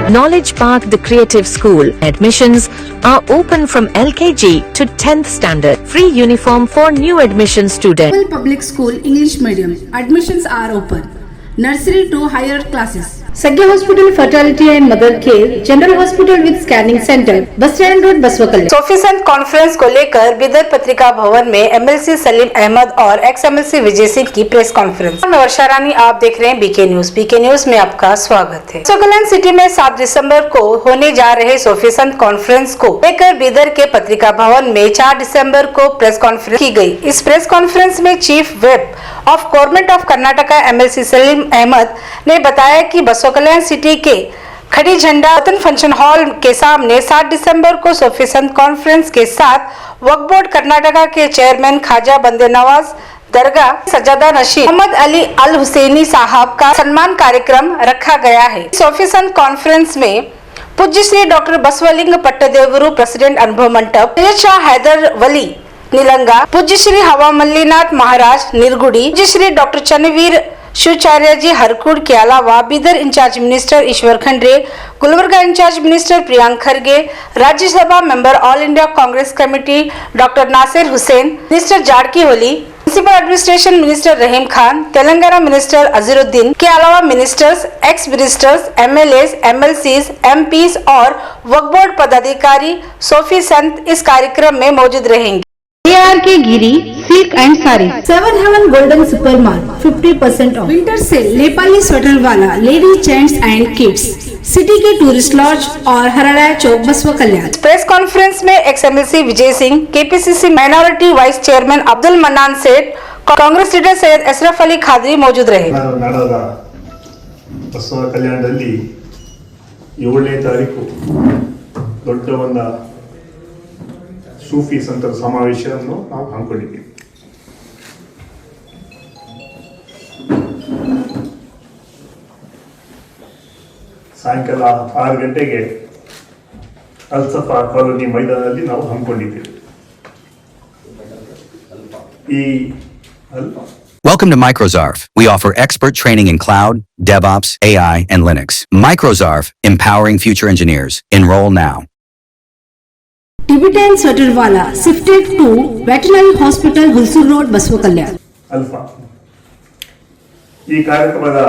Knowledge Park, the Creative School. Admissions are open from LKG to 10th standard. Free uniform for new admission students. Public School English Medium. Admissions are open. Nursery to higher classes. Sagya Hospital Fertility and Mother Care, General Hospital with Scanning Center, Bus Stand Road, Basavakalyan. सोफी संत conference को लेकर बिदर पत्रिका भवन में MLC Salim Ahmad और x MLC Vijay Singh की press conference. मैं वर्षा रानी, आप देख रहे हैं बीके न्यूज। बीके न्यूज में आपका स्वागत है। बसवकल्याण सिटी में 7 दिसंबर को होने जा रहे सोफी संत कॉन्फ्रेंस को लेकर बिदर के पत्रिका भवन में 4 दिसंबर को प्रेस कॉन्फ्रेंस की गई। इस प्रेस कॉन्फ्रेंस में chief whip of government of Karnataka MLC Salim Ahmed ने बताया कि बसवकल्याण सिटी के खड़ी झंडा वतन फंक्शन हॉल के सामने 7 दिसंबर को सोफी संत कॉन्फ्रेंस के साथ वक्फ बोर्ड कर्नाटका के चेयरमैन ख्वाजा बंदे नवाज दरगाह सज्जादा नशीद मोहम्मद अली अल हुसैनी साहब का सम्मान कार्यक्रम रखा गया है। सोफी संत कॉन्फ्रेंस में पूज्य श्री डॉक्टर बसवलिंग पट्टदेवरू प्रेसिडेंट अनुभव मंडप, शाह हैदर वली निलंगा, पूज्य श्री हवा मल्लीनाथ महाराज निरगुड़ी, पूज्य श्री डॉक्टर चन्नवीर शिवाचार्य जी हरकुड़ के अलावा Bidar in-charge minister Eshwar Khandre, Gulbarga in-charge minister Priyank Kharge, Rajya Sabha member all India Congress committee doctor Nasir Hussain, minister Jarkiholi, municipal administration minister Rahim Khan, Telangana minister Azharuddin के अलावा ministers, ex ministers, MLAs, MLCs, MPs और वक्फ बोर्ड पदाधिकारी सोफी संत इस कार्यक्रम में मौजूद रहेंगे। ARK Giri silk and sari, 7 Heaven Golden Super Mall, 50% ऑफ। विंटर सेल नेपाली स्वेटर वाला, lady gents and kids, city के टूरिस्ट लॉज और हराड़ा चौक बसवकल्याण। प्रेस कॉन्फ्रेंस में ex MLC Vijay Singh, KPCC minority vice chairman Abdul Mannan Seth, Congress leader Syed Ashraf Ali Khadri मौजूद रहे। ಬಸವಕಲ್ಯಾಣದಲ್ಲಿ 7ನೇ ತಾರೀಕು ದೊಡ್ಡ ಒಂದು ಸೂಫಿ ಸಂತರ ಸಮಾವೇಶವನ್ನು ನಾವು ಹಮ್ಮಿಕೊಂಡಿದ್ದೀವಿ। ಸಾಯಂಕಾಲ 6 ಗಂಟೆಗೆ ಅಲ್ಸಫಾ ಕಾಲೋನಿ ಮೈದಾನದಲ್ಲಿ ನಾವು ಹಮ್ಮಿಕೊಂಡಿದ್ದೀವಿ। Welcome to Microzarf. We offer expert training in cloud, DevOps, AI, and Linux. Microzarf, empowering future engineers. Enroll now. Tibetan sweater वाला, shifted to veterinary hospital Hulsoor road Basavakalyan. ಅಲ್ಫಾ ಈ ಕಾರ್ಯಕ್ರಮದ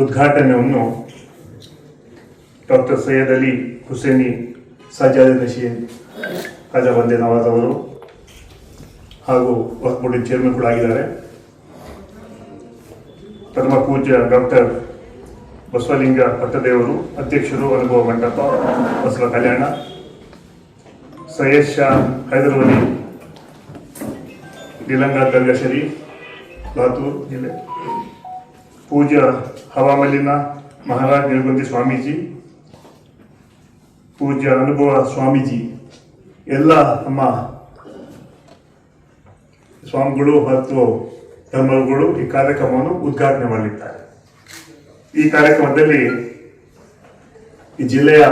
ಉದ್ಘಾಟನೆಯನ್ನು ಡಾಕ್ಟರ್ ಸೈಯದ್ ಅಲಿ ಹುಸೇನಿ ಸಜ್ಜಾದ ನಶೀದ್ ಖ್ವಾಜಾ ಬಂದೆ ನವಾಜ್ ಅವರು ಹಾಗೂ ವಕ್ಫ್ ಬೋರ್ಡ್ ಚೇರ್ಮನ್ ಕೂಡ ಆಗಿದ್ದಾರೆ। ಪರಮ ಪೂಜ್ಯ ಡಾಕ್ಟರ್ ಬಸವಲಿಂಗ ಪಟ್ಟದೇವರು ಅಧ್ಯಕ್ಷರು, ಅನುಭವ ಮಂಟಪ ಬಸವ ಕಲ್ಯಾಣ, ಸೈಯದ್ ಶಾ ಹೈದರ್ ವಲಿ ನಿಲಂಗಾ ದರ್ಗಾ ಶರೀಫ್ ಲಾತೂರ್ ಜಿಲ್ಲೆ, ಪೂಜ್ಯ ಹವಾ ಮಲ್ಲಿನಾ ಮಹಾರಾಜ್ ನಿರ್ಗುಂದಿ ಸ್ವಾಮೀಜಿ, ಪೂಜ್ಯ ಅನುಭವ ಸ್ವಾಮೀಜಿ, ಎಲ್ಲ ನಮ್ಮ ಸ್ವಾಮಿಗಳು ಮತ್ತು ಧರ್ಮಗಳು ಈ ಕಾರ್ಯಕ್ರಮವನ್ನು ಉದ್ಘಾಟನೆ ಮಾಡಲಿದ್ದಾರೆ। ಈ ಕಾರ್ಯಕ್ರಮದಲ್ಲಿ ಈ ಜಿಲ್ಲೆಯ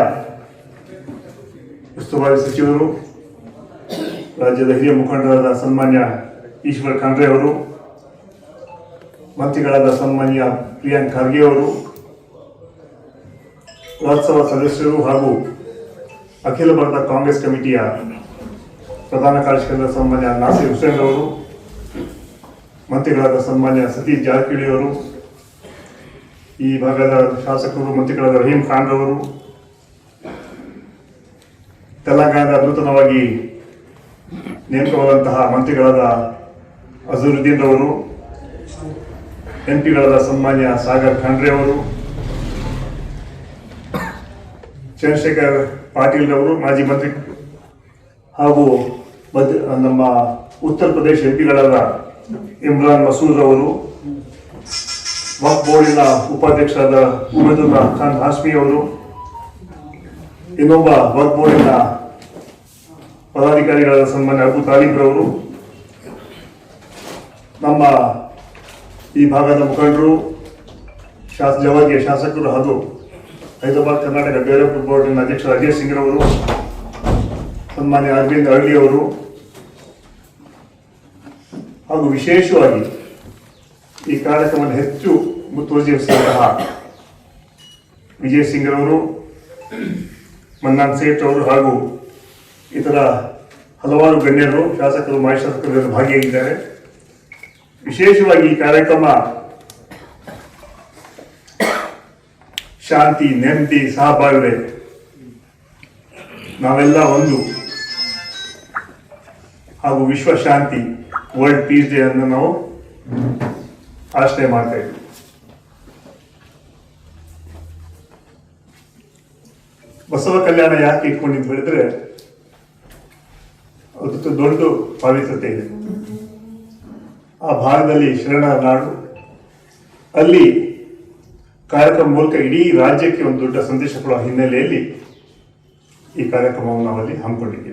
ಉಸ್ತುವಾರಿ ಸಚಿವರು, ರಾಜ್ಯದ ಹಿರಿಯ ಮುಖಂಡರಾದ ಸನ್ಮಾನ್ಯ ಈಶ್ವರ್ ಖಂಡ್ರೆ ಅವರು, ಮಂತ್ರಿಗಳಾದ ಸನ್ಮಾನ್ಯ ಪ್ರಿಯಾಂಕ್ ಖರ್ಗೆ ಅವರು, ರಾಜ್ಯಸಭಾ ಸದಸ್ಯರು ಹಾಗೂ ಅಖಿಲ ಭಾರತ ಕಾಂಗ್ರೆಸ್ ಕಮಿಟಿಯ ಪ್ರಧಾನ ಕಾರ್ಯದರ್ಶಿಯಾದ ಸನ್ಮಾನ್ಯ ನಾಸಿರ್ ಹುಸೇನ್ ಅವರು, ಮಂತ್ರಿಗಳಾದ ಸನ್ಮಾನ್ಯ ಸತೀಶ್ ಜಾರಕಿಹೊಳಿ ಅವರು, ಈ ಭಾಗದ ಶಾಸಕರು ಮಂತ್ರಿಗಳಾದ ರಹೀಂ ಖಾನ್ ರವರು, ತೆಲಂಗಾಣದ ನೂತನವಾಗಿ ನೇಮಕವಾದಂತಹ ಮಂತ್ರಿಗಳಾದ ಅಜರುದ್ದೀನ್ ರವರು, ಎಂಪಿಗಳಾದ ಸನ್ಮಾನ್ಯ ಸಾಗರ್ ಖಂಡ್ರೆ ಅವರು, ಚಂದ್ರಶೇಖರ್ ಪಾಟೀಲ್ ರವರು ಮಾಜಿ ಮಂತ್ರಿ ಹಾಗೂ ನಮ್ಮ ಉತ್ತರ ಪ್ರದೇಶ ಎಂಪಿಗಳಾದ ಇಮ್ರಾನ್ ಮಸೂದ್ ಅವರು, ವಕ್ಫ್ ಬೋರ್ಡಿನ ಉಪಾಧ್ಯಕ್ಷರಾದ ಉಮೇದುಲ್ಲಾ ಖಾನ್ ಹಾಸ್ಮಿ ಅವರು, ಇನ್ನೊಬ್ಬ ವಕ್ಫ್ ಬೋರ್ಡಿನ ಪದಾಧಿಕಾರಿಗಳಾದ ಸನ್ಮಾನ್ಯ ಅಬು ತಾಲಿಬ್ ರವರು, ನಮ್ಮ ಈ ಭಾಗದ ಮುಖಂಡರು, ಜವಾಬ್ದಾರಿಯ ಶಾಸಕರು ಹಾಗೂ ಹೈದರಾಬಾದ್ ಕರ್ನಾಟಕ ಡೆವಲಪ್ಮೆಂಟ್ ಬೋರ್ಡಿನ ಅಧ್ಯಕ್ಷ ಅಜಯ್ ಸಿಂಗ್ ರವರು, ಸನ್ಮಾನ್ಯ ಅರವಿಂದ್ ಅರಳಿ ಅವರು ಹಾಗೂ ವಿಶೇಷವಾಗಿ ಈ ಕಾರ್ಯಕ್ರಮವನ್ನು ಹೆಚ್ಚು ಮುತುವರ್ಜಿವಹಿಸಿದಂತಹ ವಿಜಯ್ ಸಿಂಗ್ ಅವರು, ಮನ್ನಾನ್ ಸೇಠ್ ಅವರು ಹಾಗೂ ಇತರ ಹಲವಾರು ಗಣ್ಯರು, ಶಾಸಕರು, ಮಾಜಿ ಶಾಸಕರು ಭಾಗಿಯಾಗಿದ್ದಾರೆ. ವಿಶೇಷವಾಗಿ ಈ ಕಾರ್ಯಕ್ರಮ ಶಾಂತಿ, ನೆಮ್ಮದಿ, ಸಹಬಾಳ್ವೆ, ನಾವೆಲ್ಲ ಒಂದು ಹಾಗೂ ವಿಶ್ವ ಶಾಂತಿ, ವರ್ಲ್ಡ್ ಪೀಸ್ ಡೇ ಅನ್ನು ನಾವು ಆಚರಣೆ ಮಾಡ್ತಾ ಇದ್ವಿ. ಬಸವ ಕಲ್ಯಾಣ ಯಾಕೆ ಇಟ್ಕೊಂಡಿದ್ದು ಹೇಳಿದ್ರೆ ಅದಕ್ಕೆ ದೊಡ್ಡ ಪವಿತ್ರತೆ ಇದೆ. ಆ ಭಾಗದಲ್ಲಿ ಶರಣರ ನಾಡು, ಅಲ್ಲಿ ಕಾರ್ಯಕ್ರಮ ಮೂಲಕ ಇಡೀ ರಾಜ್ಯಕ್ಕೆ ಒಂದು ದೊಡ್ಡ ಸಂದೇಶ ಕೊಡುವ ಹಿನ್ನೆಲೆಯಲ್ಲಿ ಈ ಕಾರ್ಯಕ್ರಮವನ್ನು ನಾವಲ್ಲಿ ಹಮ್ಮಿಕೊಂಡಿದ್ದೇವೆ.